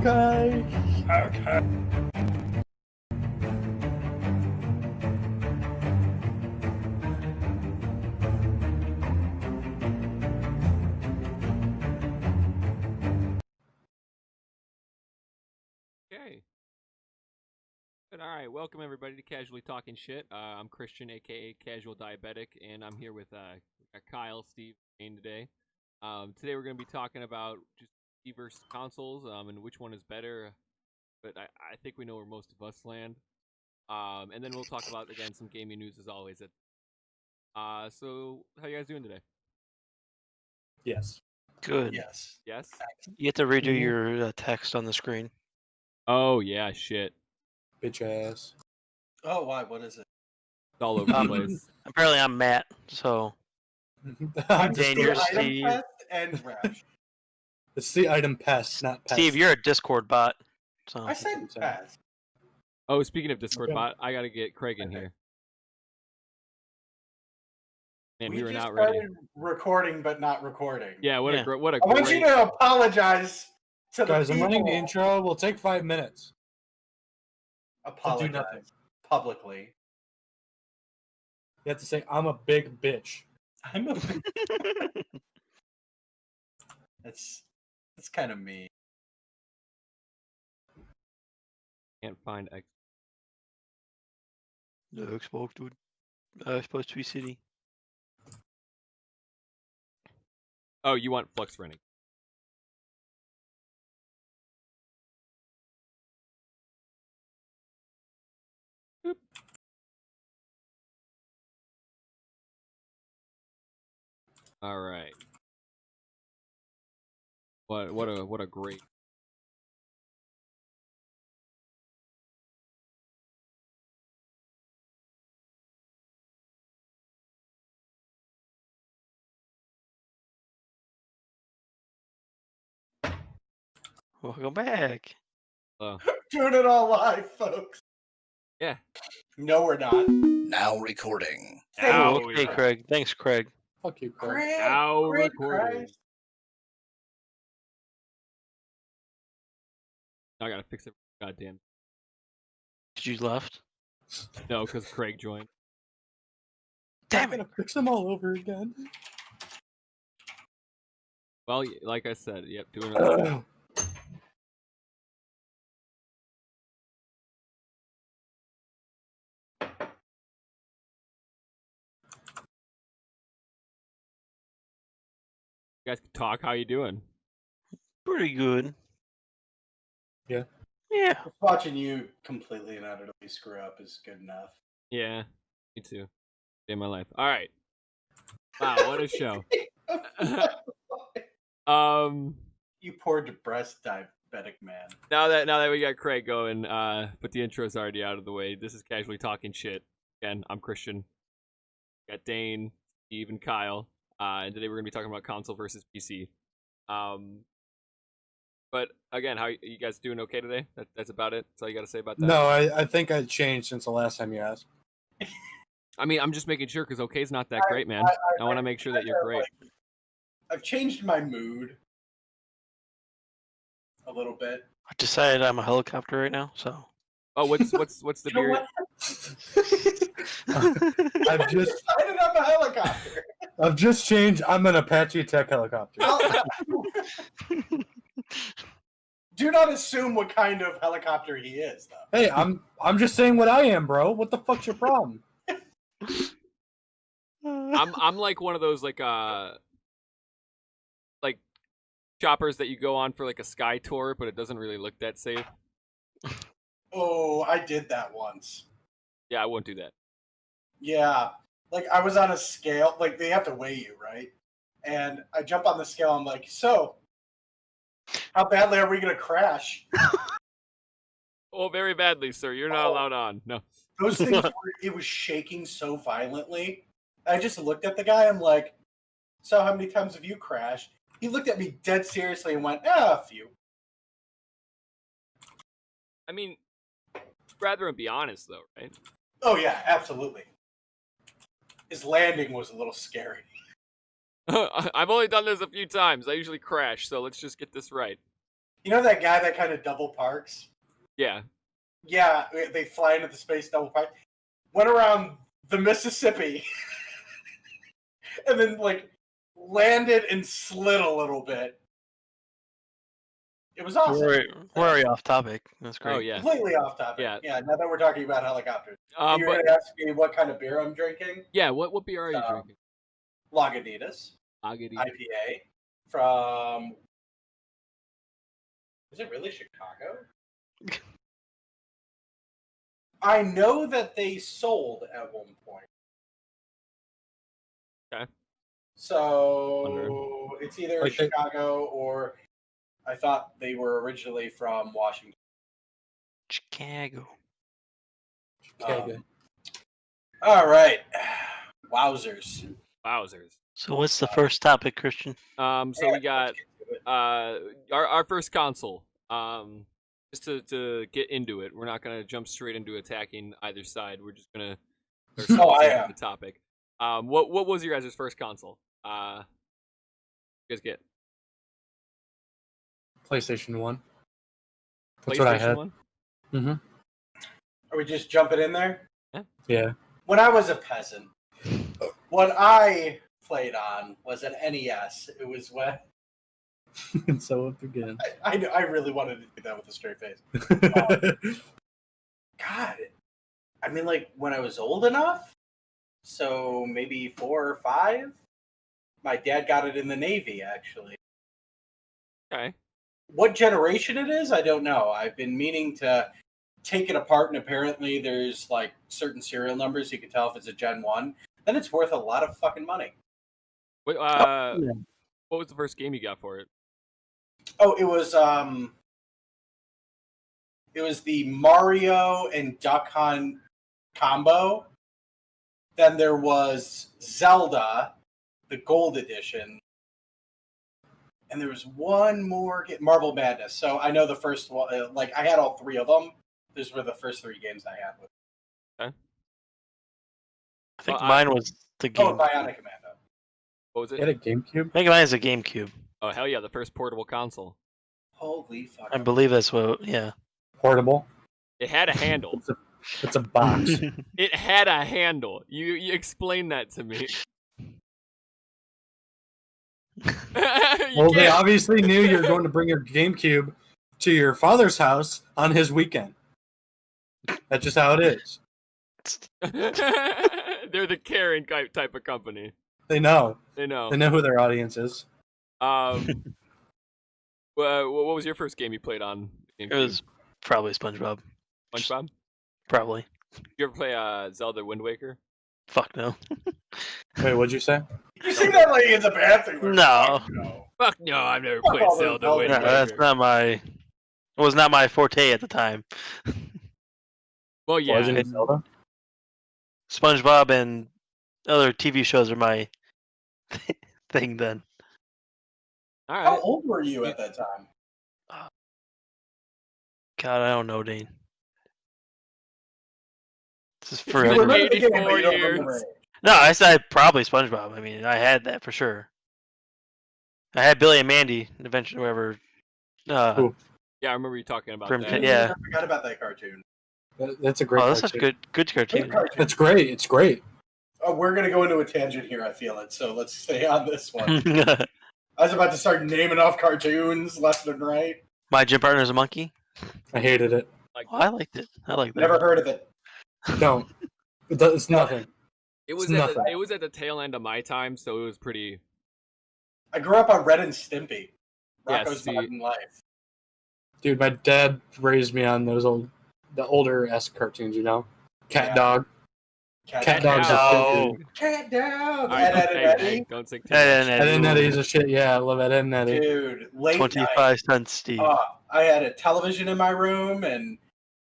Okay. Okay. Okay. Good. All right. Welcome everybody to Casually Talking Shit. I'm Christian, aka Casual Diabetic, and I'm here with Kyle, Steve, and today. Today we're going to be talking about just P versus consoles, and which one is better. But I think we know where most of us land. And then we'll talk about again some gaming news as always. So how you guys doing today? Yes. Good. Yes. Yes. You have to redo your text on the screen. Oh yeah, shit. Bitch ass. Oh, why? What is it? It's all over the place. Apparently, I'm Matt, so I'm Dan, just you're the item Steve. test and Rash. It's the item pest, not pest. Steve, you're a Discord bot. So I said pass. Oh, speaking of Discord Okay. bot, I gotta get Craig in here. Man, we were just not ready. started recording, but not recording. Yeah, what Yeah. a what a I want you great. to apologize to Guys, the I'm running the people. intro. We'll take 5 minutes. Apologize nothing. publicly. You have to say, I'm a big bitch. I'm a. That's kind of me. Can't find X. the Xbox, dude. Xbox 360. Oh, you want Flux running? Boop. All right. What a great. Welcome back. Doing it all live, folks. Yeah. No, we're not. Now recording. Now Oh, okay, Craig. Thanks, Craig. Fuck you, Craig. Craig, Now Craig recording. Christ. I gotta fix it. Goddamn. Did you left? No, because Craig joined. Damn I'm it. gonna fix them all over again. Well, like I said, yep, doing it. You guys can talk. How you doing? Pretty good. Yeah. Yeah. Just watching you completely and utterly screw up is good enough. Yeah, me too. Day of my life. All right. Wow, what a show. You poor depressed diabetic man. Now that we got Craig going, but the intro's already out of the way. This is Casually Talking Shit. Again, I'm Christian. Got Dane, Steve, and Kyle. And today we're gonna be talking about console versus PC. But again, how you guys doing? Okay today? That's about it. That's all you got to say about that. No, I think I changed since the last time you asked. I mean, I'm just making sure because okay's not that great, man. I want to make sure that you're great. I've changed my mood a little bit. I decided I'm a helicopter right now, so. Oh, what's the You know beer? what? I've just I'm a helicopter. I've just changed. I'm an Apache Tech helicopter. Do not assume what kind of helicopter he is, though. Hey, I'm just saying what I am, bro. What the fuck's your problem? I'm like one of those like choppers that you go on for like a sky tour, but it doesn't really look that safe. Oh, I did that once. Yeah, I won't do that. Yeah. Like, I was on a scale. Like, they have to weigh you, right? And I jump on the scale. I'm like, so, how badly are we going to crash? Oh, very badly, sir. You're not allowed on. No. Those things it was shaking so violently. I just looked at the guy. I'm like, so how many times have you crashed? He looked at me dead seriously and went, a few. I mean, rather be honest though, right? Oh, yeah, absolutely. His landing was a little scary. I've only done this a few times. I usually crash, so let's just get this right. You know that guy that kind of double parks? Yeah. Yeah, they fly into the space double park. Went around the Mississippi, and then like landed and slid a little bit. It was awesome. We're already off topic. That's great. Oh yeah. Completely off topic. Yeah. Now that we're talking about helicopters, you're But going to ask me what kind of beer I'm drinking? yeah, what beer are you drinking? Lagunitas Agadi. IPA from. Is it really Chicago? I know that they sold at one point. Okay. So it's either Like Chicago or I thought they were originally from Washington. Chicago. All right. Wowzers. Wowzers. So what's the first topic, Christian? So we got our first console. Just to get into it, we're not gonna jump straight into attacking either side. We're just gonna the topic. What was your guys' first console? You guys get PlayStation 1. That's what I had. 1? Mm-hmm. Are we just jumping in there? Yeah. When I was a peasant, what I played on was an NES. It was when And so up again. I really wanted to do that with a straight face. God, I mean, like when I was old enough, so maybe 4 or 5. My dad got it in the Navy, actually. Okay. What generation it is, I don't know. I've been meaning to take it apart, and apparently there's like certain serial numbers you can tell if it's a Gen 1. Then it's worth a lot of fucking money. What was the first game you got for it? Oh, it was the Mario and Duck Hunt combo. Then there was Zelda, the Gold Edition. And there was one more Marble Madness. So I know the first one, like I had all 3 of them. Those were the first 3 games I had with. Okay. I think mine was the game. Oh, Bionic Commando. What was You it? had a GameCube? I think mine is a GameCube. Oh hell yeah, the first portable console. Holy fuck. I believe that's what. Yeah. Portable? It had a handle. It's a box. It had a handle. You explain that to me. Well, they obviously knew you were going to bring your GameCube to your father's house on his weekend. That's just how it is. They're the caring type of company. They know. They know. They know who their audience is. What was your first game you played on? It was probably SpongeBob. SpongeBob? Probably. Did you ever play Zelda Wind Waker? Fuck no. Wait, what'd you say? You say that like it's a bad thing. No. Fuck no, I've never Fuck played all those Zelda Zelda Wind No, Waker. that's not my. It was not my forte at the time. Well, yeah. Legend of Zelda? SpongeBob and other TV shows are my thing then. All How right. old were you at that time? God, I don't know, Dane. This is You forever. remember the game, but 84 you don't remember years. it. No, I said probably SpongeBob. I mean, I had that for sure. I had Billy and Mandy, eventually, wherever. Who? Yeah, I remember you talking about Grim that. Cat, yeah. I forgot about that cartoon. That's a great Oh, that's a cartoon. good cartoon. Good cartoon. It's great. It's great. Oh, we're going to go into a tangent here, I feel it. So let's stay on this one. I was about to start naming off cartoons left and right. My gym partner's a monkey. I hated it. Like, Oh, I liked it. I liked that. Never heard of it. Don't. It's nothing. it was it's at nothing. it was at the tail end of my time, so it was pretty. I grew up on Red and Stimpy. Yeah, Rocco's see- Modern Life. Dude, my dad raised me on the older-esque cartoons, you know? Cat Yeah. Dog. Cat Dog's a Dog. shit, dude. Cat Dog. All right, Ed, Ed, hey, and hey, Eddie. don't say too Ed, much. Ed, Ed and Eddie's a shit. Yeah, I love Ed and Eddie. Dude, late night. 25 cents, Steve. I had a television in my room, and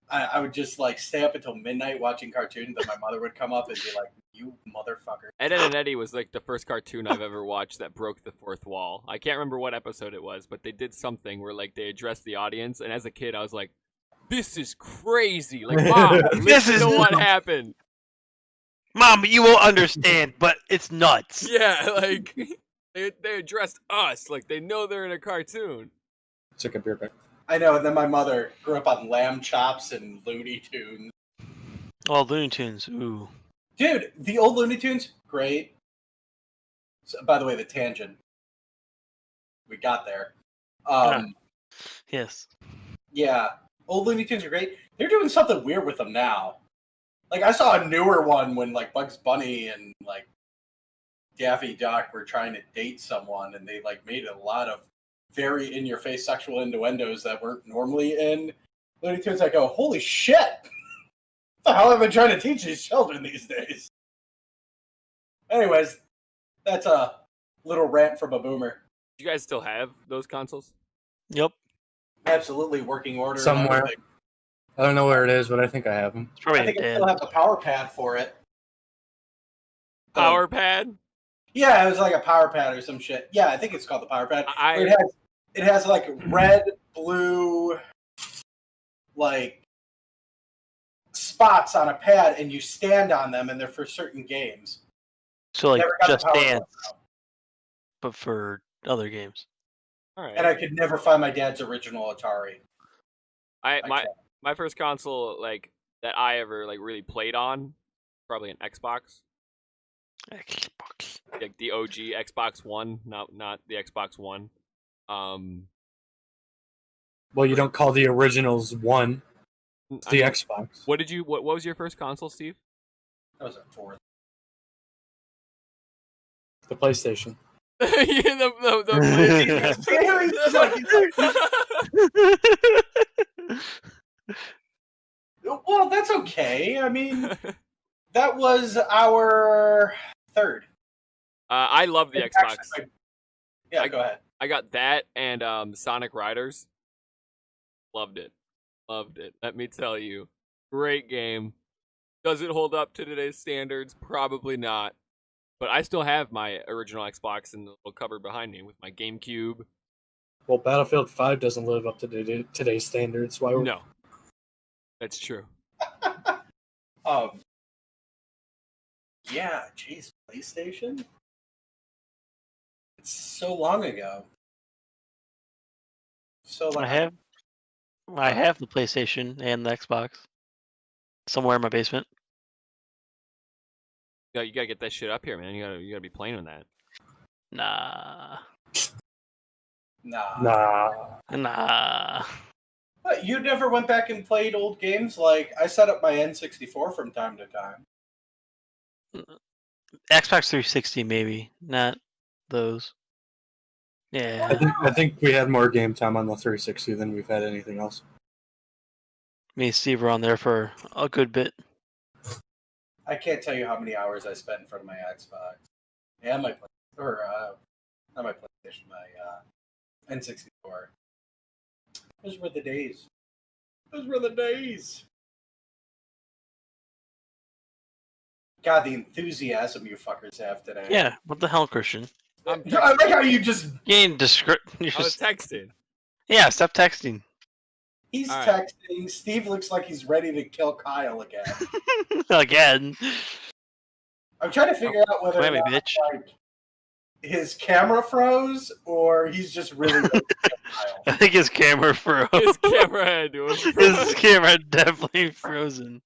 I would just like stay up until midnight watching cartoons. Then my mother would come up and be like, "You motherfucker!" Ed, Ed and Eddie was like the first cartoon I've ever watched that broke the fourth wall. I can't remember what episode it was, but they did something where like they addressed the audience, and as a kid, I was like, "This is crazy!" Like, Mom, This listen is to what nuts. happened. Mom, you won't understand, but it's nuts. Yeah, like they addressed us like they know they're in a cartoon. Took a beer back. I know, and then my mother grew up on Lamb Chops and Looney Tunes. Oh, Looney Tunes. Ooh. Dude, the old Looney Tunes, great. So, by the way, the tangent. We got there. Yes. Yeah, old Looney Tunes are great. They're doing something weird with them now. Like, I saw a newer one when, like, Bugs Bunny and, like, Daffy Duck were trying to date someone, and they, like, made a lot of very in-your-face sexual innuendos that weren't normally in Looney Tunes. I go, holy shit! What the hell have I been trying to teach these children these days? Anyways, that's a little rant from a boomer. Do you guys still have those consoles? Yep. Absolutely working order. and Somewhere. everything. I don't know where it is, but I think I have them. It's probably I think I dead. still have the power pad for it. Power pad? Yeah, it was like a power pad or some shit. Yeah, I think it's called the power pad. I- Where it has like red, blue, like spots on a pad, and you stand on them, and they're for certain games. So like Never got the Just power Dance, pad, but for other games. All right. and I could never find my dad's original Atari. My first console like that I ever like really played on, probably an Xbox. Xbox. Like the OG Xbox One, not the Xbox One. Well, you don't call the originals one. It's the Xbox. What was your first console, Steve? That was a fourth. The PlayStation. Well, that's okay. I mean, that was our third. I love the Xbox. Yeah, go ahead. I got that and Sonic Riders. Loved it. Let me tell you. Great game. Does it hold up to today's standards? Probably not. But I still have my original Xbox in the little cupboard behind me with my GameCube. Well, Battlefield 5 doesn't live up to today's standards. Why? No. That's true. Yeah, jeez, PlayStation? It's so long ago. So long. I have the PlayStation and the Xbox somewhere in my basement. Yeah, you gotta get that shit up here, man. You gotta be playing with that. Nah. Nah. But you never went back and played old games? Like, I set up my N64 from time to time. Xbox 360 maybe, not those. Yeah. I think we had more game time on the 360 than we've had anything else. Me and Steve were on there for a good bit. I can't tell you how many hours I spent in front of my Xbox. And my not my PlayStation, my N64. Those were the days. God, the enthusiasm you fuckers have today. Yeah, what the hell, Christian? I like how you just... You ain't I was texting. Yeah, stop texting. He's All right. texting. Steve looks like he's ready to kill Kyle again. Again. I'm trying to figure out whether or Whammy, not, bitch. like, his camera froze or he's just really ready to kill Kyle. I think his camera froze. His camera had to have frozen. His camera had definitely frozen.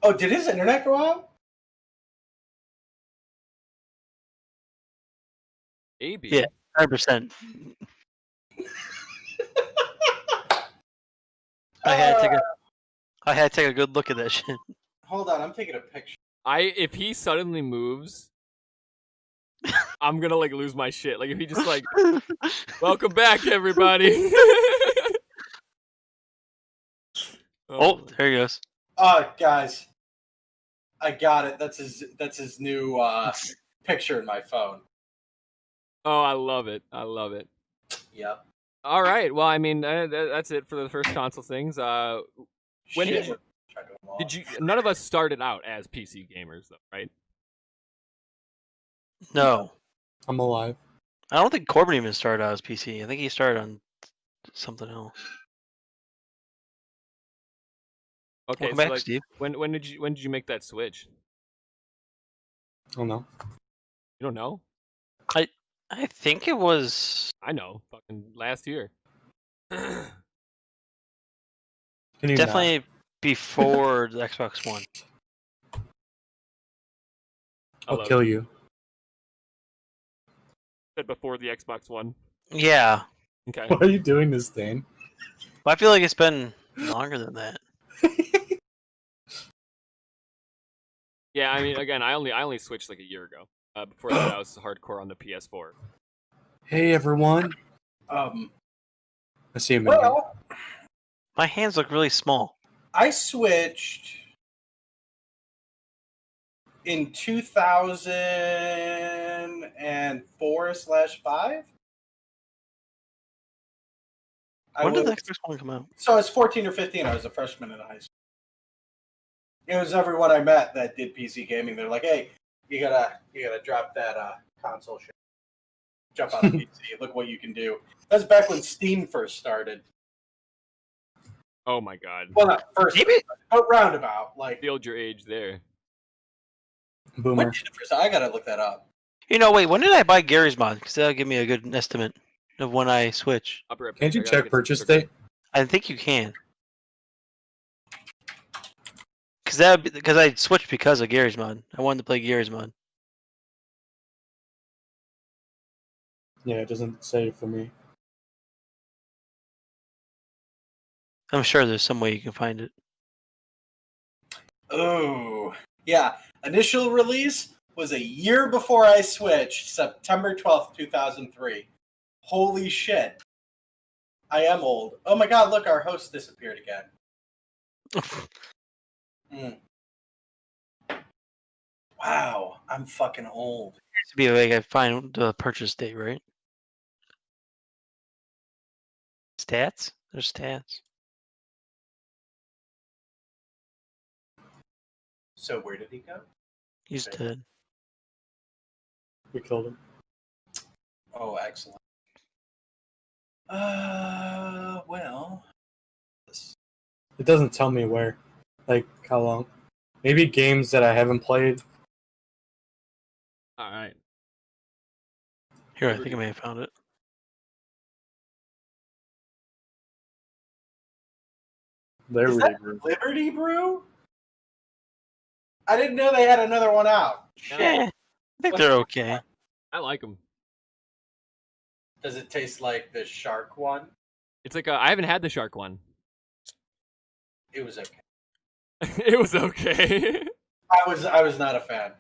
Oh, did his internet go out? Maybe. Yeah. 100%. I had to take a good look at that shit. Hold on, I'm taking a picture. If he suddenly moves, I'm gonna like lose my shit. Like if he just like, welcome back, everybody. Oh, there he goes. Guys, I got it. That's his new picture in my phone. Oh, I love it. Yep. All right. Well, I mean, that's it for the first console things. When Shit. did you? None of us started out as PC gamers, though, right? No. I'm alive. I don't think Corbin even started out as PC. I think he started on something else. Okay. Welcome so back, like, Steve. when did you make that switch? Oh no. You don't know? I think it was... I know. Fucking last year. Can you Definitely before the Xbox One. I'll kill you. Said before the Xbox One. Yeah. Okay. Why are you doing this, Dane? Well, I feel like it's been longer than that. Yeah, I mean, again, I only switched like a year ago. Before that, I was hardcore on the PS4. Hey, everyone. I see him. Well, My hands look really small. I switched in 2004/5. When did the Xbox One come out? So I was 14 or 15. I was a freshman in high school. It was everyone I met that did PC gaming. They're like, "Hey, you gotta drop that console shit. Jump on the PC. Look what you can do." That was back when Steam first started. Oh my god. Well, not first, but roundabout. Like, Filled your age there. Boomer. when did it first? I gotta look that up. Wait, when did I buy Gary's Mod? Because that'll give me a good estimate of when I switch. I'll be right back. Can't you I gotta check get some purchase sugar. date? I think you can. Because I switched because of Gary's Mod. I wanted to play Gary's Mod. Yeah, it doesn't say for me. I'm sure there's some way you can find it. Oh, yeah. Initial release was a year before I switched, September 12th, 2003. Holy shit. I am old. Oh my god, look, our host disappeared again. Wow, I'm fucking old. To be like I find the purchase date, right? Stats? There's stats. So where did he go? He's dead. We killed him. Oh, excellent. Well. It doesn't tell me where. Like, how long. Maybe games that I haven't played. Alright. Here, I think I may have found it. Is that Liberty Brew? I didn't know they had another one out. Yeah, I think they're okay. I like them. Does it taste like the shark one? It's like I haven't had the shark one. It was okay. It was okay. I was not a fan.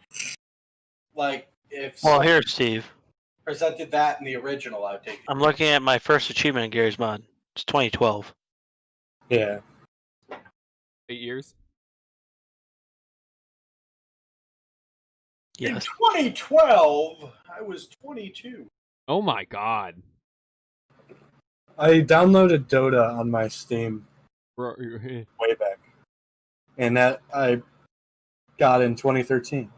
Like, if Well, here, Steve. presented that in the original, I'd take it. I'm looking at my first achievement in Gary's Mod. It's 2012. Yeah. 8 years. In Yes. 2012, I was 22. Oh my god. I downloaded Dota on my Steam way back. And that I got in 2013.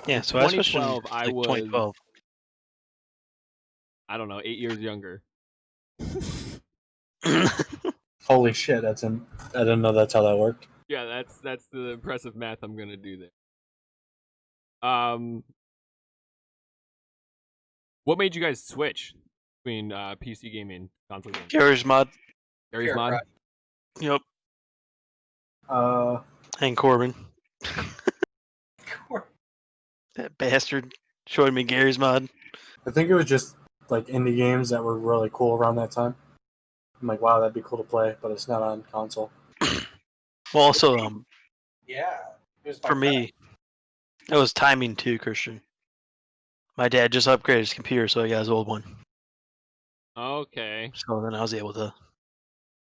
Yeah, so I switched in 2012, I was 2012. I don't know, 8 years younger. Holy shit, I didn't know that's how that worked. Yeah, that's the impressive math I'm gonna do there. What made you guys switch between PC gaming and console gaming? Gary's Mod. Gary's Here, Mod? right. Yep. Uh, And Corbin. That bastard showed me Gary's Mod. I think it was just like indie games that were really cool around that time. I'm like, wow, that'd be cool to play, but it's not on console. Well, also, Yeah. It was my for me, it was timing too, Christian. My dad just upgraded his computer, so he got his old one. Okay. So then I was able to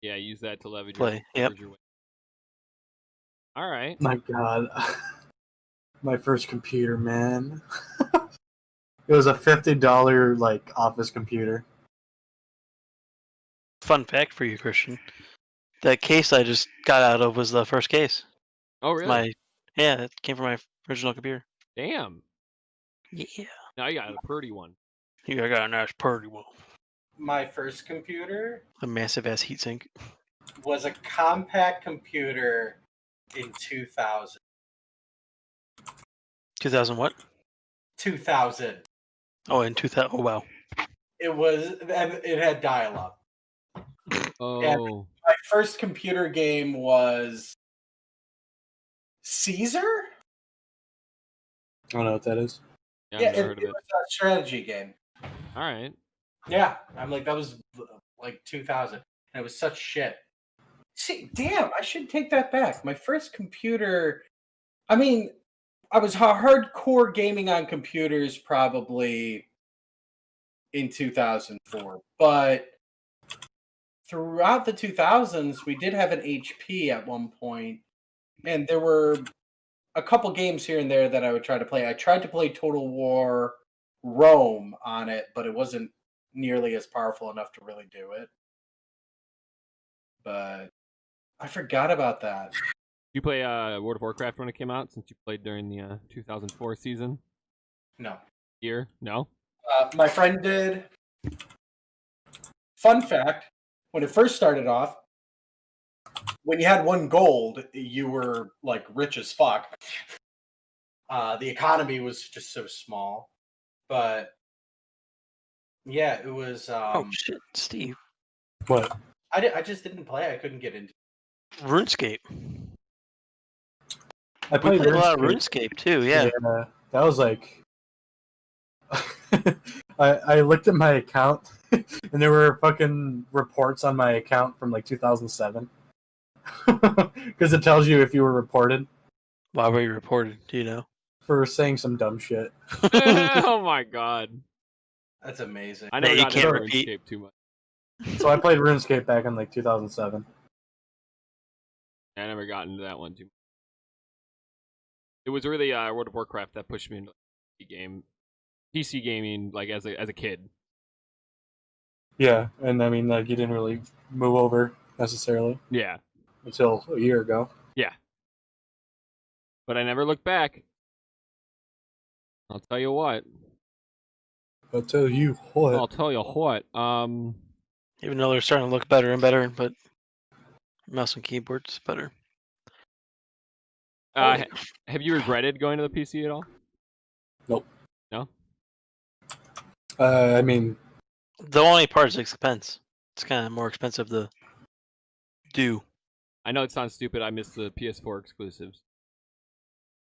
Yeah, use that to leverage play. Yep. your way. All right. My god. My first computer, man. It was a $50 like office computer. Fun fact for you, Christian. That case I just got out of was the first case. Oh, really? Yeah, it came from my original computer. Damn. Yeah. Now you got a pretty one. I got a nice pretty one. My first computer A massive ass heatsink. was a compact computer in 2000. 2000 what? 2000. Oh, in 2000. Oh, wow. It was, and it had dial-up. Oh, My first computer game was Caesar? I don't know what that is. yeah, Yeah, I've never it heard of it. was a strategy game. All right. Yeah, I'm like, that was like 2000. And it was such shit. See, damn, I should take that back. My first computer, I mean, I was hardcore gaming on computers probably in 2004, but throughout the 2000s, we did have an HP at one point, and there were a couple games here and there that I would try to play. I tried to play Total War Rome on it, but it wasn't nearly as powerful enough to really do it. But I forgot about that. You play World of Warcraft when it came out, since you played during the 2004 season No. year? No. My friend did. Fun fact, when it first started off, when you had 1 gold, you were like rich as fuck. The economy was just so small. But yeah, it was. Oh shit, Steve. What? I just didn't play. I couldn't get into. RuneScape. I We played played a lot of RuneScape. RuneScape too. Yeah. That was like. I looked at my account, and there were fucking reports on my account from like 2007. Because it tells you if you were reported Why were you reported? Do you know? for saying some dumb shit. Oh my god. That's amazing. I That never you got can't into repeat. RuneScape too much. So I played RuneScape back in like 2007. I never got into that one too much. It was really World of Warcraft that pushed me into PC gaming, like as a kid. Yeah, and I mean, like, you didn't really move over necessarily Yeah, until a year ago. yeah. But I never looked back. I'll tell you what. I'll tell you what. I'll tell you what. Even though they're starting to look better and better, but mouse and keyboard's better. Have you regretted going to the PC at all? Nope. No. I mean, The only part is expense. It's kind of more expensive to do. I know it sounds stupid. I missed the PS4 exclusives.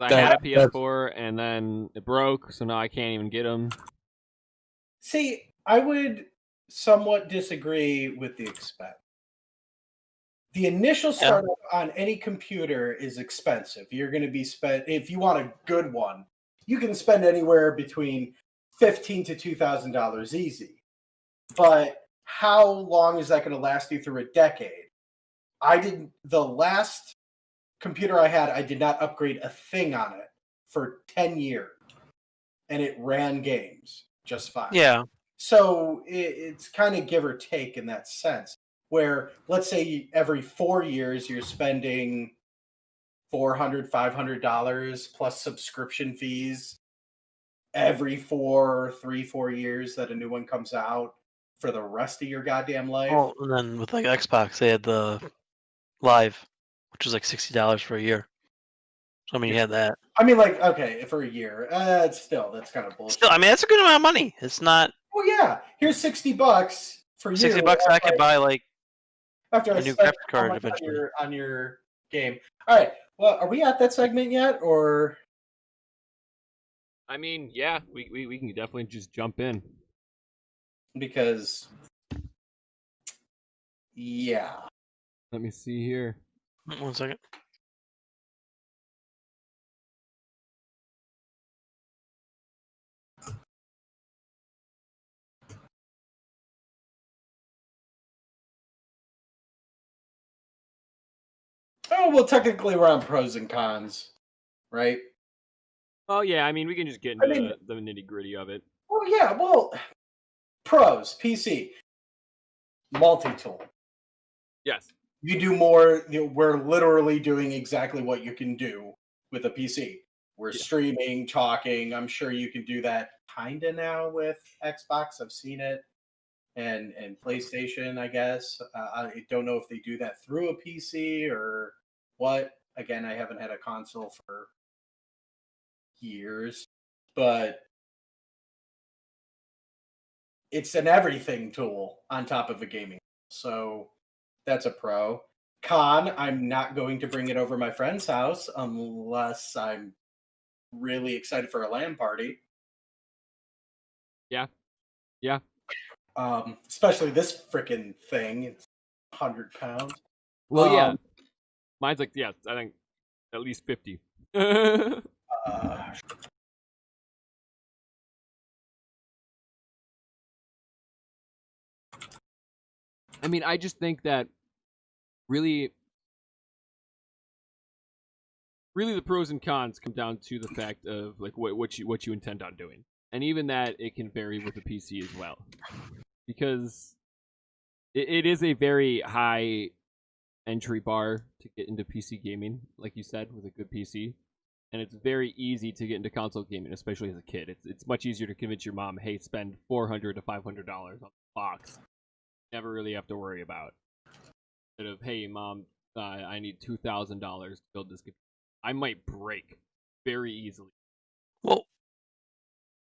I That- had a PS4 and then it broke, so now I can't even get them. See, I would somewhat disagree with the expense. The initial startup on any computer is expensive. You're going to be spent, if you want a good one, you can spend anywhere between $1,500 to $2,000 easy. But how long is that going to last you through a decade? The last computer I had, I did not upgrade a thing on it for 10 years. And it ran games just fine. Yeah. So it's kind of give or take in that sense, where let's say every 4 years you're spending $400, $500 plus subscription fees every 4 years that a new one comes out for the rest of your goddamn life. Well, and then with like Xbox, they had the Live, which was like $60 for a year. So I mean, you had that. I mean, like, okay, for a year, that's kind of bullshit. Still, I mean, that's a good amount of money. It's not Well, yeah, here's $60 for you. $60. I could buy like after a I new spent graphics how card much eventually. on your game. All right. Well, are we at that segment yet, or? I mean, yeah, we can definitely just jump in. Because, yeah. Let me see here. 1 second. Oh, well, technically we're on pros and cons, right? Oh yeah, I mean, we can just get into I mean- the nitty gritty of it. Well, yeah, well, pros, PC, multi-tool. Yes. You do more, we're literally doing exactly what you can do with a PC. We're streaming, talking. I'm sure you can do that kind of now with Xbox. I've seen it. And PlayStation, I guess. I don't know if they do that through a PC or what. Again, I haven't had a console for years, but it's an everything tool on top of a gaming. so that's a pro. Con, I'm not going to bring it over my friend's house unless I'm really excited for a LAN party. Yeah. Especially this freaking thing. It's 100 pounds. Well, yeah. Mine's like, yeah, I think at least 50. Uh, I mean, I just think that really the pros and cons come down to the fact of like what you intend on doing, and even that it can vary with the PC as well, because it is a very high entry bar to get into PC gaming, like you said, with a good PC, and it's very easy to get into console gaming, especially as a kid. It's much easier to convince your mom, hey, spend $400 to $500 on the box. Never really have to worry about. Instead of, hey, mom, I need $2,000 to build this computer. I might break very easily. Well,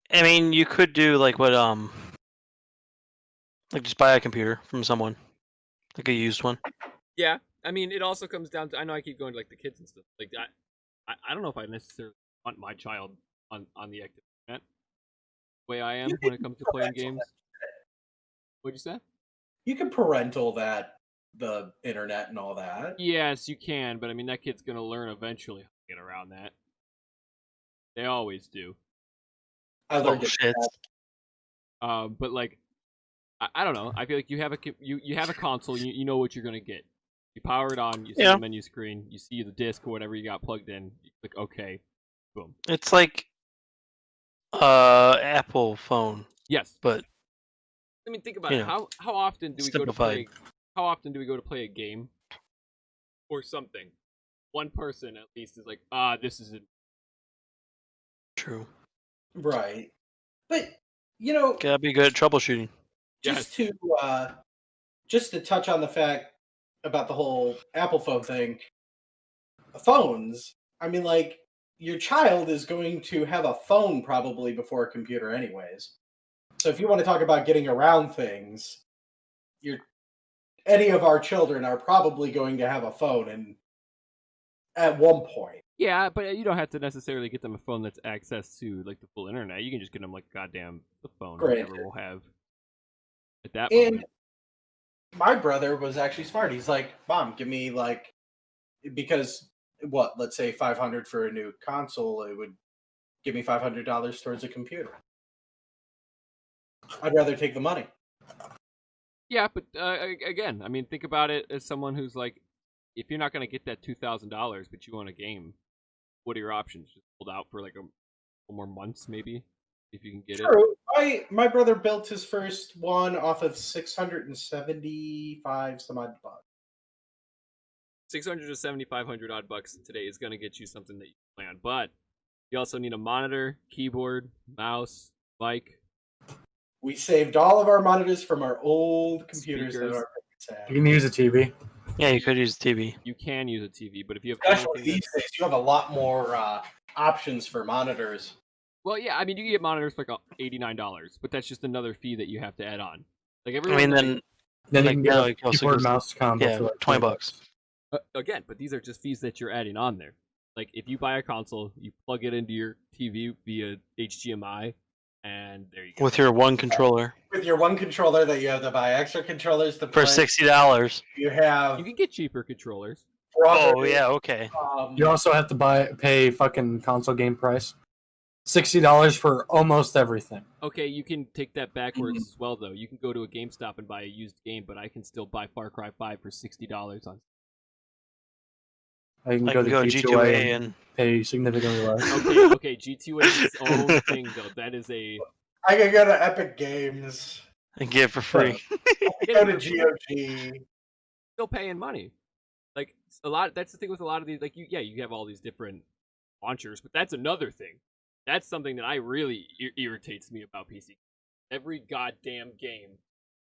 I mean, you could do like what like just buy a computer from someone, like a used one. Yeah, I mean, it also comes down to, I know I keep going to like the kids and stuff. Like I don't know if I necessarily want my child on the active internet the way I am when it comes to playing games. What'd you say? you can parental the internet and all that. Yes, you can, but I mean that kid's gonna learn eventually how to get around that. They always do. I learned it. Shit. But like, I don't know. I feel like you have a console. You know what you're gonna get. You power it on. You see the menu screen. You see the disc or whatever you got plugged in. You click OK. Boom. It's like Apple phone. Yes. But I mean, think about it. How often do we go to play? How often do we go to play a game or something? One person at least is like, this isn't true. Right. But Gotta be good at troubleshooting. just to touch on the fact about the whole Apple phone thing, phones, I mean, like, your child is going to have a phone probably before a computer anyways. So if you want to talk about getting around things, any of our children are probably going to have a phone and at one point. Yeah, but you don't have to necessarily get them a phone that's access to like the full internet. You can just get them like goddamn the phone, whatever we'll have at that moment. My brother was actually smart. He's like, "Mom, give me because let's say 500 for a new console, it would give me $500 towards a computer. I'd rather take the money." Yeah, but again, I mean, think about it as someone who's like, if you're not going to get that $2,000, but you want a game, what are your options? Just hold out for like a couple more months, maybe, if you can get it. My brother built his first one off of 675 some odd bucks. 600 to 7,500 odd bucks today is going to get you something that you can play on, but you also need a monitor, keyboard, mouse, mic. We saved all of our monitors from our old computers that our parents had. You can use a TV. Yeah, you could use a TV. You can use a TV, but if you have especially these days, you have a lot more options for monitors. Well, yeah, I mean, you can get monitors for like $89, but that's just another fee that you have to add on. Like I mean, then you like, can get a keyboard mouse combo yeah, for like $20. Again, but these are just fees that you're adding on there. Like if you buy a console, you plug it into your TV via HDMI, and there you go. With your one controller. With your one controller that you have to buy extra controllers to for $60. You can get cheaper controllers. Oh yeah, okay. You also have to pay fucking console game price. $60 for almost everything. Okay, you can take that backwards as well, though. You can go to a GameStop and buy a used game, but I can still buy Far Cry 5 for $60 on. I can go to G2A and pay significantly less. Okay, G2A is its own thing, though. That is a... I can go to Epic Games. And get it for free. I can go to GOG. Still paying money. Like, a lot. That's the thing with a lot of these. Like, you have all these different launchers, but that's another thing. That's something that I really irritates me about PC. Every goddamn game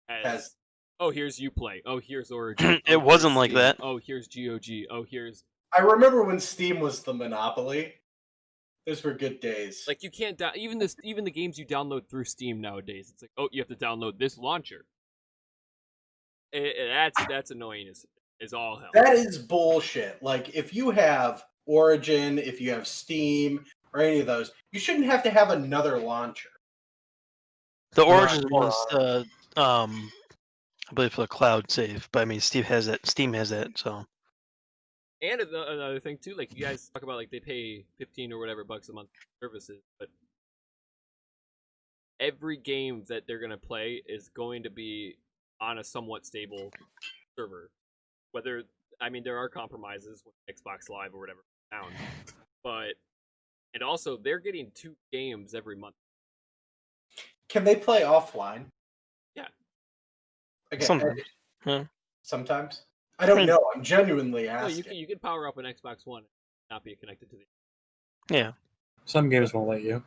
has... Oh, here's Uplay. Oh, here's Origin. It wasn't like that. Oh, here's GOG. Oh, here's... I remember when Steam was the monopoly. Those were good days. Like, you can't... even the games you download through Steam nowadays, it's like, oh, you have to download this launcher. That's annoying is all hell. That is bullshit. Like, if you have Origin, if you have Steam, or any of those, you shouldn't have to have another launcher. The Not Origin one's anymore. I believe for the cloud save, but I mean Steam has it, so. And another thing too, like you guys talk about, like they pay 15 or whatever bucks a month for services, but every game that they're gonna play is going to be on a somewhat stable server. Whether there are compromises with Xbox Live or whatever down, but and also they're getting 2 games every month. Can they play offline? Yeah. Okay. Sometimes. Yeah. Sometimes. I don't know. I'm genuinely No, asking. you can power up an Xbox One and not be connected to the. Yeah. Some games won't let you.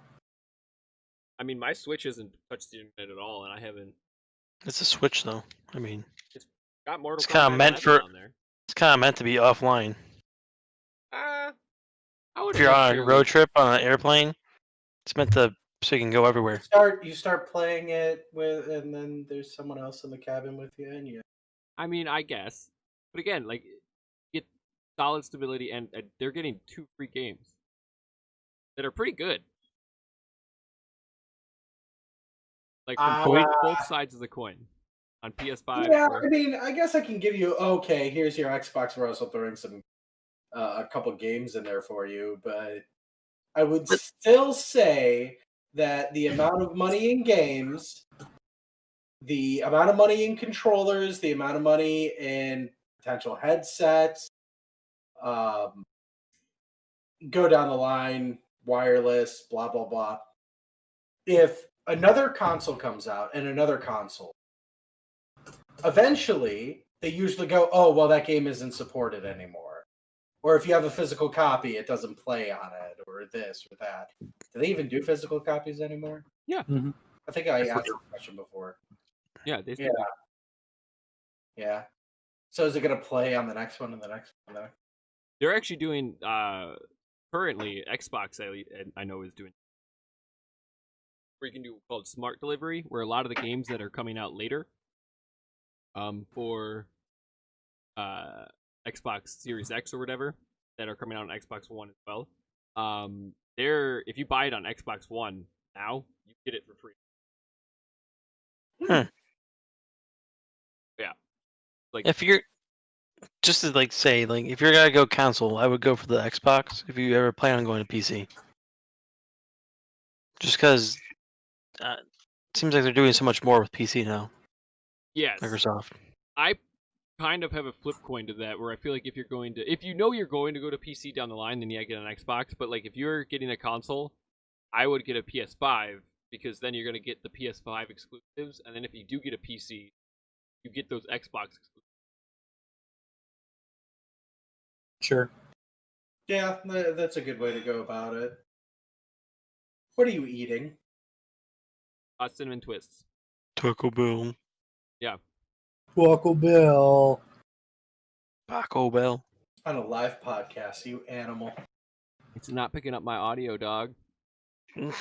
I mean, my Switch isn't touched the internet at all, and I haven't. It's a Switch though. I mean, It's got Mortal it's Kombat kind of meant 11 for. on there. It's kind of meant to be offline. I If wouldn't you're on a necessarily. road trip on an airplane, it's meant to so you can go everywhere. You start playing it and then there's someone else in the cabin with you, and you. I mean, I guess, but again, like, get solid stability, and they're getting 2 free games that are pretty good. Like from both sides of the coin on PS5. Yeah, I mean, I guess I can give you. Okay, here's your Xbox. We're also throwing some a couple games in there for you, but I would still say that the amount of money in games, the amount of money in controllers, the amount of money in potential headsets, go down the line, wireless, blah, blah, blah. If another console comes out and another console, eventually they usually go, oh, well, that game isn't supported anymore. Or if you have a physical copy, it doesn't play on it, or this or that. Do they even do physical copies anymore? Yeah. Mm-hmm. I think I asked the question before. Yeah, they Yeah. Yeah. So is it going to play on the next one and the next one? And the next? They're actually doing currently Xbox. I know is doing where you can do called smart delivery, where a lot of the games that are coming out later, for Xbox Series X or whatever, that are coming out on Xbox One as well. If you buy it on Xbox One now, you get it for free. Yeah. Like If you're just to say if you're gonna go console, I would go for the Xbox. If you ever plan on going to PC, just because it seems like they're doing so much more with PC now. yes, Microsoft. I kind of have a flip coin to that, where I feel like if you know you're going to go to PC down the line, then yeah, get an Xbox. But like if you're getting a console, I would get a PS5, because then you're gonna get the PS5 exclusives, and then if you do get a PC, you get those Xbox exclusives. Sure. Yeah, that's a good way to go about it. What are you eating? Cinnamon twists. Taco Bell. Yeah. Taco Bell. Taco Bell. On a live podcast, you animal. It's not picking up my audio, dog. The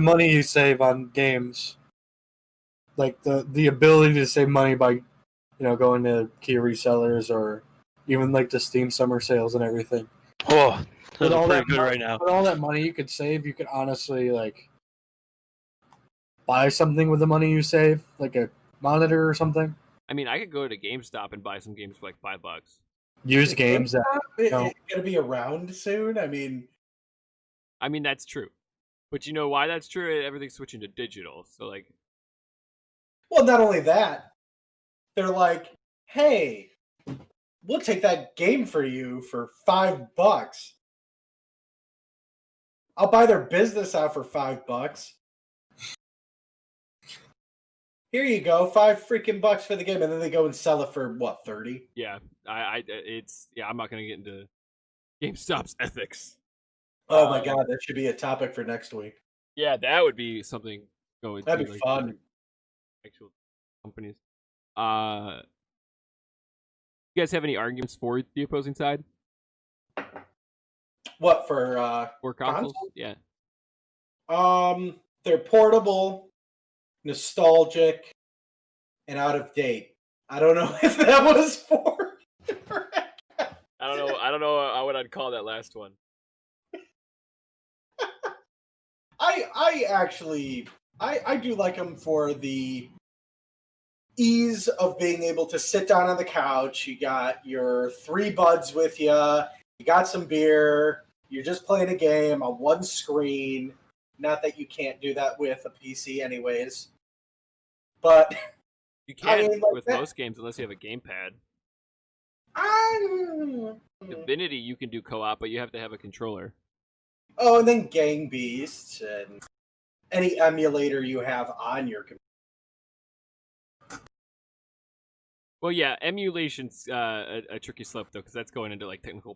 money you save on games, like the ability to save money by, going to key resellers or even like the Steam summer sales and everything. Oh, those are pretty good money, right now. With all that money you could save, you could honestly buy something with the money you save, like a monitor or something. I mean, I could go to GameStop and buy some games for like $5. Used games that It's going to be around soon. I mean, that's true. But you know why that's true? Everything's switching to digital. So like, well, not only that, they're like, hey, we'll take that game for you for $5. I'll buy their business out for $5. Here you go, $5 for the game, and then they go and sell it for what, 30? yeah, I'm not gonna get into GameStop's ethics. Oh my god, that should be a topic for next week. Yeah, that would be something going. That'd be fun. Actual companies. You guys have any arguments for the opposing side? What for consoles? console? Yeah. They're portable, nostalgic. and out of date. I don't know if that was for. I don't know what I'd call that last one. I do like them for the ease of being able to sit down on the couch. You got your 3 buds with you. You got some beer. You're just playing a game on one screen. Not that you can't do that with a PC anyways. But You can like with that. most games unless you have a gamepad. I'm... Divinity you can do co-op, but you have to have a controller. Oh, and then Gang Beasts and any emulator you have on your computer. Well, yeah, emulation's a tricky slope though, because that's going into like technical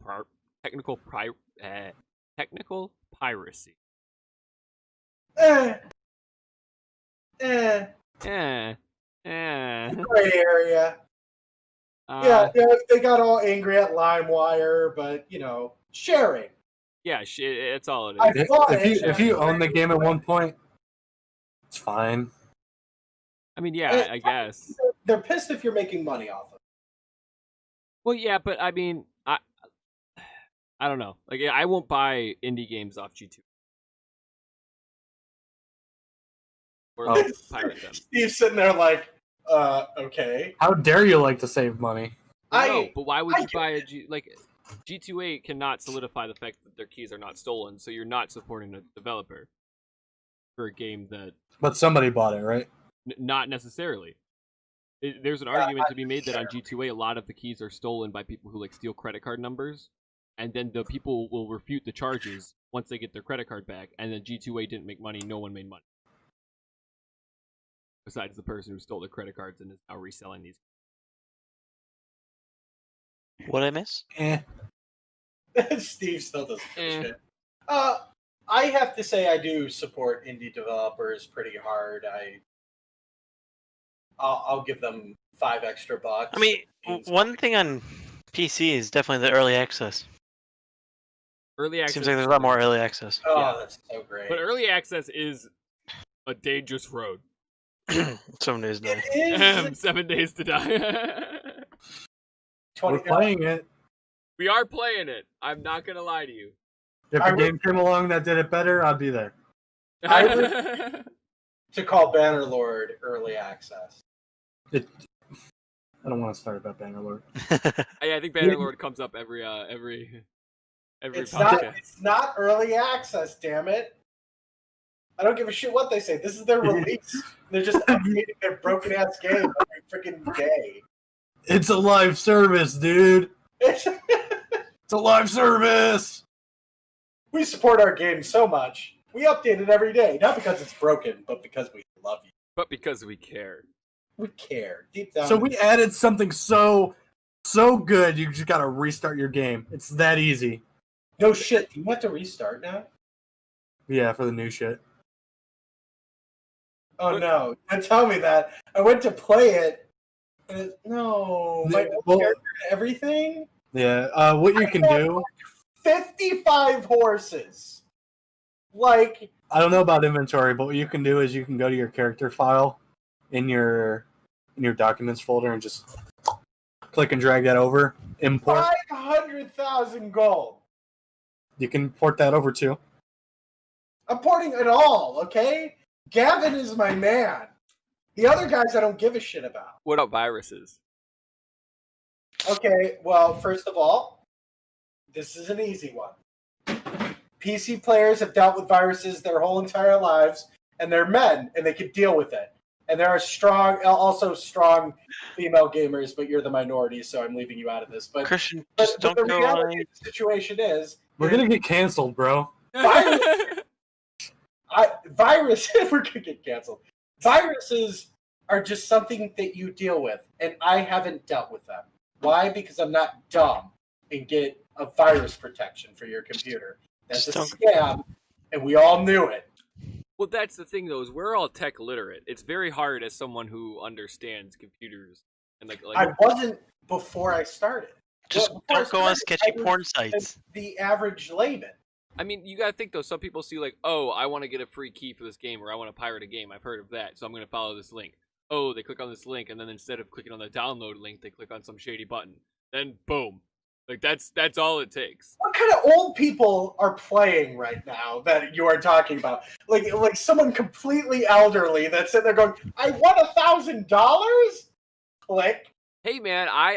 piracy. Eh. Eh. Gray area. Yeah, they got all angry at LimeWire, but sharing. Yeah, it's all it is. I bought If you own the game at one point, it's fine. I mean, yeah, I guess. They're pissed if you're making money off of it. Well, yeah, but I mean, I don't know. Like, I won't buy indie games off G2. Or pirate them. Steve's sitting there like, okay. How dare you like to save money? No, but why would you buy a G2A cannot solidify the fact that their keys are not stolen, so you're not supporting a developer for a game that... But somebody bought it, right? Not necessarily. There's an argument to be made that on G2A, a lot of the keys are stolen by people who like steal credit card numbers, and then the people will refute the charges once they get their credit card back, and then G2A didn't make money, no one made money. Besides the person who stole the credit cards and is now reselling these. What I miss? Steve still doesn't give a shit. I have to say I do support indie developers pretty hard. I'll give them $5 extra. I mean, one thing on PC is definitely the early access. Early access seems like there's a lot more early access. Oh, yeah. That's so great. But early access is a dangerous road. 7 days to die. It is 7 days to die. We're playing it. We are playing it. I'm not gonna lie to you. If a game came along that did it better, I'd be there. to call Bannerlord early access. I don't want to start about Bannerlord. I think Bannerlord comes up every It's podcast. It's not early access, damn it. I don't give a shit what they say. This is their release. They're just updating their broken ass game every freaking day. It's a live service, dude. It's a live service. We support our game so much. We update it every day, not because it's broken, but because we love you. But because we care. We care deep down. So we added something so good. You just gotta restart your game. It's that easy. No shit. Do you have to restart now? Yeah, for the new shit. Oh no! Don't tell me that. I went to play it. And my character and everything. Yeah. What you can do? 55 horses. Like, I don't know about inventory, but what you can do is you can go to your character file in your documents folder and just click and drag that over. Import. 500,000 gold. You can port that over too. I'm porting it all, okay? Gavin is my man. The other guys I don't give a shit about. What about viruses? Okay, well, first of all, this is an easy one. PC players have dealt with viruses their whole entire lives, and they're men, and they can deal with it. And there are also strong female gamers, but you're the minority, so I'm leaving you out of this. But Christian, but just don't the go reality of the situation is... We're gonna get canceled, bro. We're gonna get canceled. Viruses are just something that you deal with, and I haven't dealt with them. Why? Because I'm not dumb and get a virus protection for your computer. That's a scam, and we all knew it. Well, that's the thing, though, is we're all tech literate. It's very hard as someone who understands computers. And I wasn't before I started. Just don't go on sketchy porn sites. The average layman. I mean, you gotta think, though, some people see, like, oh, I want to get a free key for this game, or I want to pirate a game. I've heard of that, so I'm going to follow this link. oh, they click on this link, and then instead of clicking on the download link, they click on some shady button. Then boom, like that's all it takes. What kind of old people are playing right now that you are talking about? Like someone completely elderly that's sitting there going, "I won $1,000." Click. Hey man, I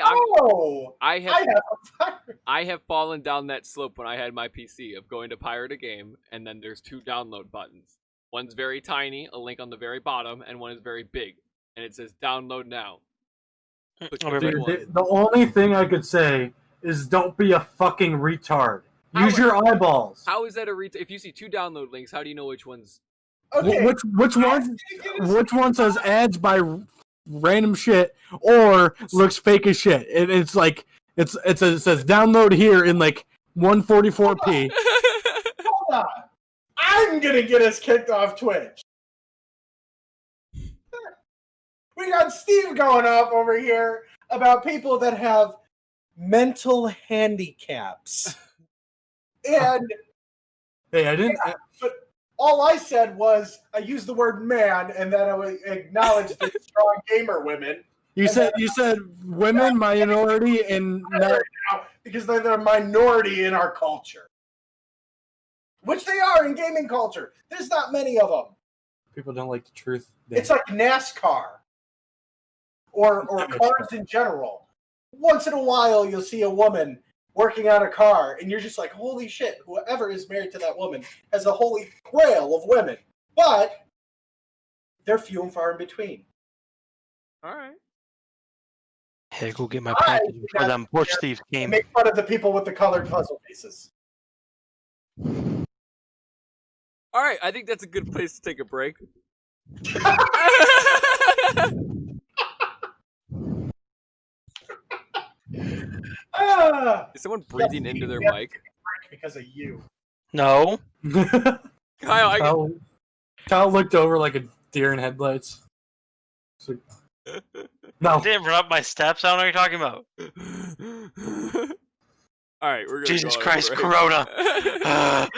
have fallen down that slope when I had my PC of going to pirate a game, and then there's 2 download buttons. One's very tiny, a link on the very bottom, and one is very big, and it says download now. Click the big one. The only thing I could say is don't be a fucking retard. Use your eyeballs. How is that a if you see 2 download links, how do you know which one's? Okay. Which one says ads by random shit or looks fake as shit? It's like it says download here in like 144p. Hold on. I'm gonna get us kicked off Twitch. We got Steve going off over here about people that have mental handicaps. And Hey, I didn't. but all I said was I used the word man, and then I would acknowledge the strong gamer women. You said women, minority, and not because they're the minority in our culture, which they are in gaming culture. There's not many of them. People don't like the truth. It's like NASCAR or cars in general. Once in a while, you'll see a woman working on a car, and you're just like, holy shit, whoever is married to that woman has a holy grail of women. But they're few and far in between. All right. Hey, go get my package before them porch thieves came. Make fun of the people with the colored puzzle pieces. All right, I think that's a good place to take a break. Is someone breathing into their mic? Because of you. No. Kyle, Kyle looked over like a deer in headlights. Like, no. I didn't run up my steps. I don't know what you're talking about. All right, we're gonna Jesus go on a Christ, break. Corona.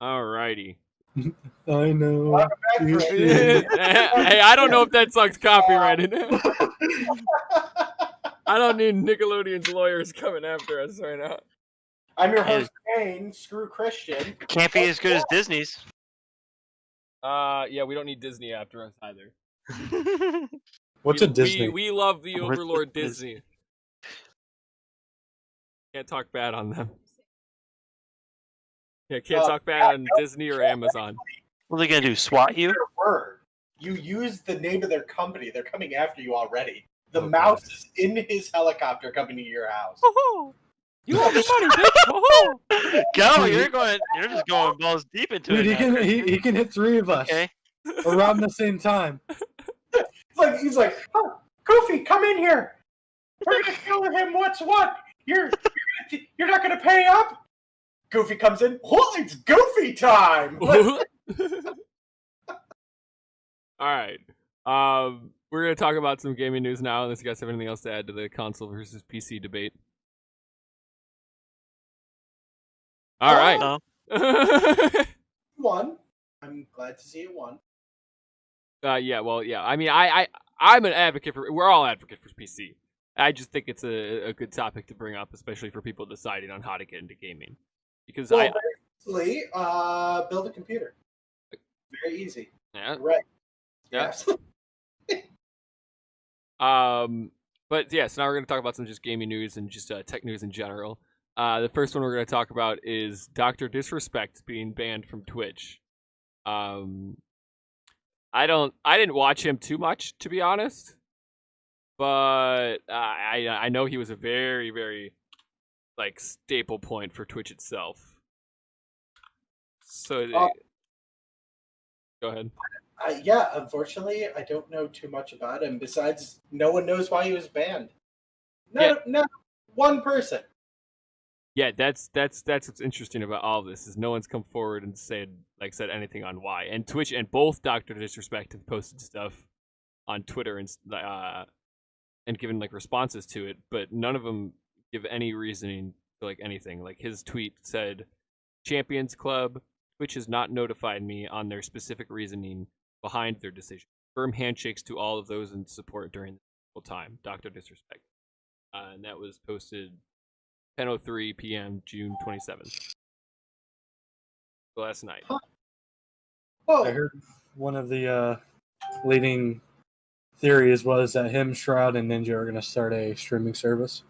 Alrighty. I know. Hey, I don't know if that song's copyrighted. I don't need Nickelodeon's lawyers coming after us right now. I'm your host, Kane. Screw Christian. Can't be as good as Disney's. Yeah, we don't need Disney after us either. What's a Disney? We love the What's overlord a Disney. Can't talk bad on them. Yeah, can't talk bad on Disney or Amazon. What are they gonna do? SWAT you? Their word. You use the name of their company. They're coming after you already. The Okay. mouse is in his helicopter coming to your house. You owe me money, bitch. Go! You're just going balls deep into Dude, it. he now, can he can hit 3 of us Okay. around the same time. He's like, oh, Goofy, come in here. We're gonna kill him. What's what? You're not gonna pay up. Goofy comes in. Oh, it's Goofy time. Alright. We're gonna talk about some gaming news now, unless you guys have anything else to add to the console versus PC debate. Alright. No. Won. I'm glad to see it won. Yeah. I mean, I'm an advocate for. We're all advocates for PC. I just think it's a good topic to bring up, especially for people deciding on how to get into gaming. Because Very easily, build a computer. Very easy. Yeah. Right. Yeah. Yes. But yeah, so now we're going to talk about some just gaming news and just tech news in general. The first one we're going to talk about is Dr.Disrespect being banned from Twitch. I didn't watch him too much, to be honest, but I know he was a very, very staple point for Twitch itself. So go ahead. Yeah, unfortunately, I don't know too much about him. Besides, no one knows why he was banned. No, one person. Yeah, that's what's interesting about all of this is no one's come forward and said anything on why. And Twitch and both Dr.Disrespect have posted stuff on Twitter and given responses to it, but none of them give any reasoning to anything. His tweet said, "Champions Club, Twitch has not notified me on their specific reasoning behind their decision. Firm handshakes to all of those in support during the whole time. Dr.Disrespect." And that was posted 10:03 p.m. June 27th. Last night. Oh, I heard one of the leading theories was that him, Shroud, and Ninja are going to start a streaming service.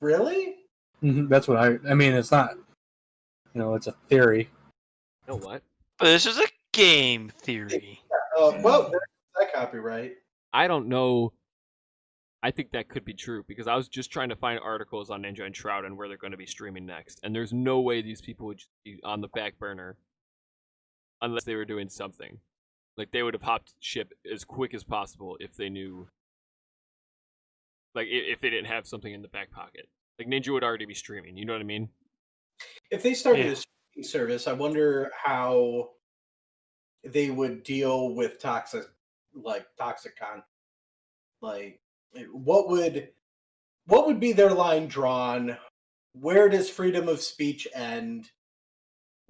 really? That's what I mean, it's not, it's a theory. You know what? But this is a game theory. Well, that copyright. I don't know. I think that could be true because I was just trying to find articles on Ninja and Shroud and where they're going to be streaming next. And there's no way these people would just be on the back burner unless they were doing something. They would have hopped ship as quick as possible if they knew. If they didn't have something in the back pocket. Ninja would already be streaming. You know what I mean? If they started a streaming service, I wonder how they would deal with toxic content. What would be their line drawn? Where does freedom of speech end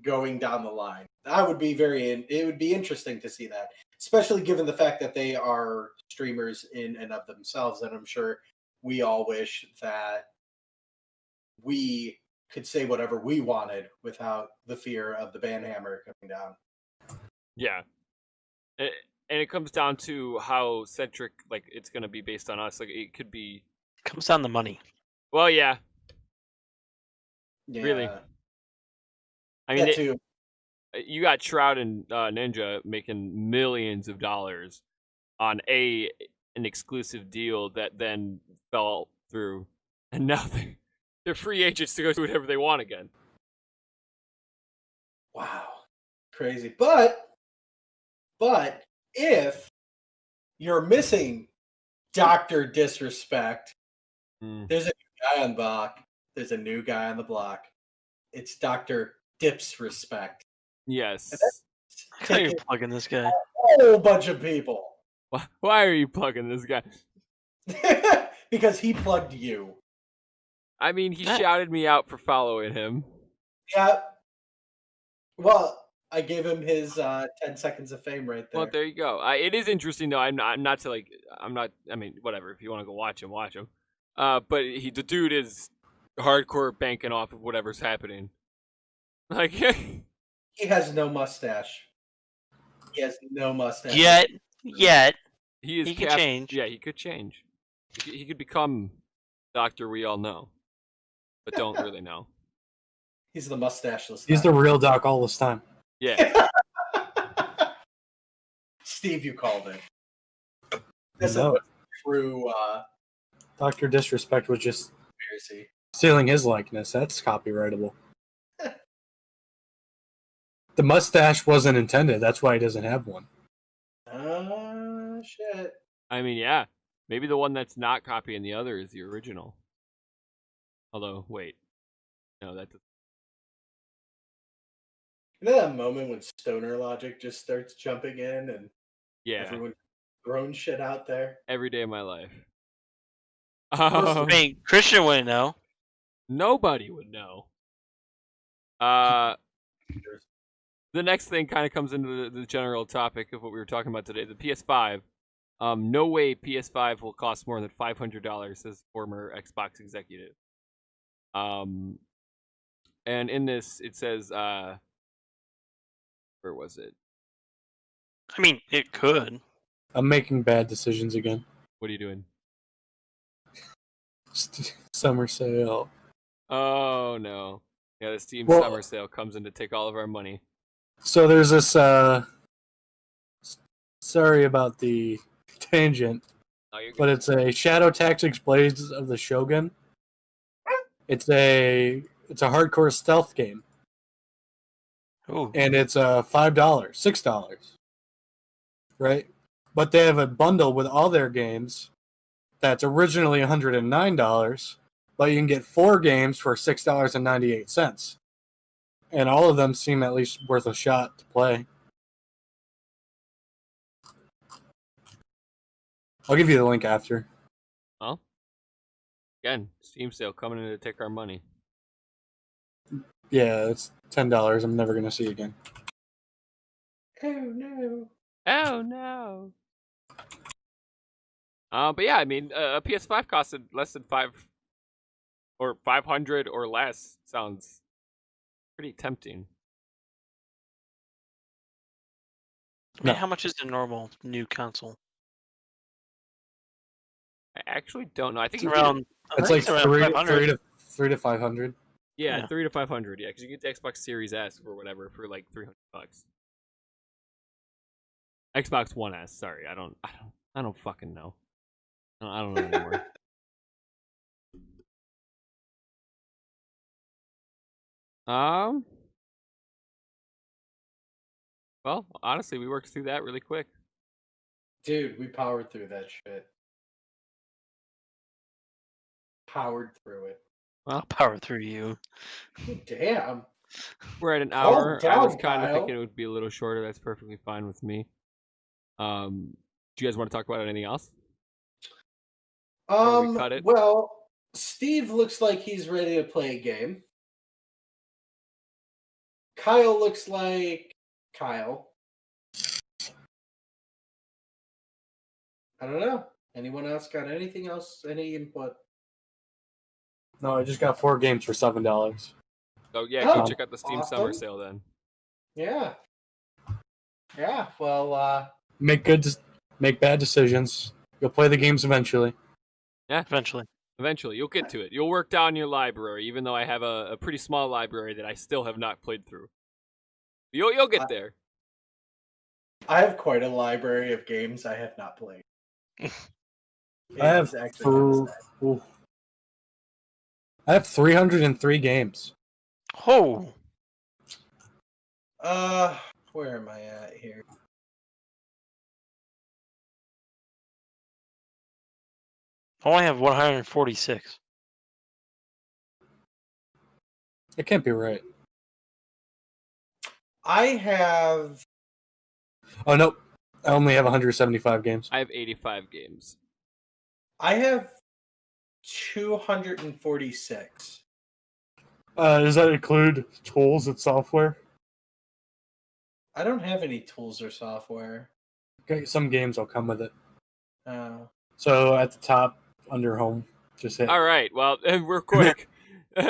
going down the line? It would be interesting to see that, especially given the fact that they are streamers in and of themselves, and I'm sure we all wish that we could say whatever we wanted without the fear of the ban hammer coming down. Yeah. And it comes down to how centric it's going to be based on us. It could be Comes down to money. Well, yeah. Yeah. Really. I mean, too. You got Shroud and Ninja making millions of dollars on an exclusive deal that then fell through, and now they're free agents to go do whatever they want again. Wow, crazy. But if you're missing Dr. Disrespect, there's a new guy on the block. There's a new guy on the block. It's Dr. Disrespect. Yes. How are you plugging this guy? A whole bunch of people. Why are you plugging this guy? Because he plugged you. I mean, he shouted me out for following him. Yeah. Well, I gave him his 10 seconds of fame right there. Well, there you go. It is interesting though. I'm not to like. I'm not. I mean, whatever. If you want to go watch him, watch him. But the dude is hardcore banking off of whatever's happening. Like, He has no mustache. He has no mustache. Yet. he is. He could change. Yeah, he could change. He could become Doctor we all know, but don't really know. He's the mustacheless. He's the real Doc all this time. Yeah. Steve, you called it. This No. is true Dr.Disrespect was just conspiracy. stealing his likeness. That's copyrightable. The mustache wasn't intended. That's why he doesn't have one. Shit. I mean, yeah. Maybe the one that's not copying the other is the original. Although, wait. No, that's... You know that moment when stoner logic just starts jumping in and everyone throwing shit out there? Every day of my life. I mean, Christian wouldn't know. Nobody would know. The next thing kind of comes into the general topic of what we were talking about today. The PS5. No way PS5 will cost more than $500, says former Xbox executive. And in this, it says, where was it? I mean, it could. I'm making bad decisions again. What are you doing? Summer sale. Oh, no. Yeah, the Steam Well- summer sale comes in to take all of our money. So there's this. Sorry about the tangent, Oh, you're good. but it's a Shadow Tactics Blades of the Shogun. It's a hardcore stealth game, Ooh. and it's $5, $6, right? But they have a bundle with all their games that's originally $109, but you can get 4 games for $6.98, and all of them seem at least worth a shot to play. I'll give you the link after. Huh? Again, Steam sale coming in to take our money. Yeah, it's $10. I'm never gonna see again. Oh, no. Oh, no. But yeah, I mean, a PS5 costed less than 500 or less. Sounds pretty tempting. I mean, No. how much is the normal new console? I actually don't know. I think It's you get around. It's like around 500. three to 500. yeah, Yeah. 300 to 500. Yeah, because you get the Xbox Series S or whatever for like $300. Xbox One S. Sorry, I don't fucking know. I don't know anymore. Well, honestly, we worked through that really quick. Dude, we powered through that shit. Powered through it. I'll power through you. Damn. We're at an Calm hour. I down, was kind of Kyle. thinking it would be a little shorter. That's perfectly fine with me. Do you guys want to talk about anything else? Before we cut it? Well, Steve looks like he's ready to play a game. Kyle looks like Kyle. I don't know. Anyone else got anything else? Any input? No, I just got 4 games for $7. Oh yeah, go Oh, check out the Steam Summer awesome. Sale then. Yeah. Yeah, well, Make bad decisions. You'll play the games eventually. Eventually. Eventually, you'll get to it. You'll work down your library, even though I have a pretty small library that I still have not played through. You'll get there. I have quite a library of games I have not played. I have I have 303 games. Oh. Where am I at here? I only have 146. It can't be right. I have Oh, nope. I only have 175 games. I have 85 games. 246. Does that include tools and software? I don't have any tools or software. Okay, some games will come with it. Oh. So at the top, under home, just hit. All right. Well, we're quick. You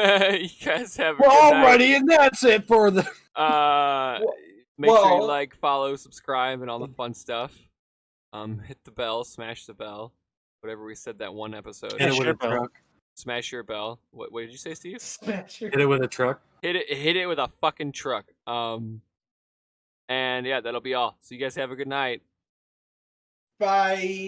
guys have a We're good all night. ready, and that's it for the. Make sure you well- like, follow, subscribe, and all the fun stuff. Hit the bell, smash the bell, whatever we said that one episode. Hit it with a Sure, bro. truck. Smash your bell. What did you say, Steve? Smash your Hit it with a truck. Hit it with a fucking truck. And yeah, that'll be all. So you guys have a good night. Bye.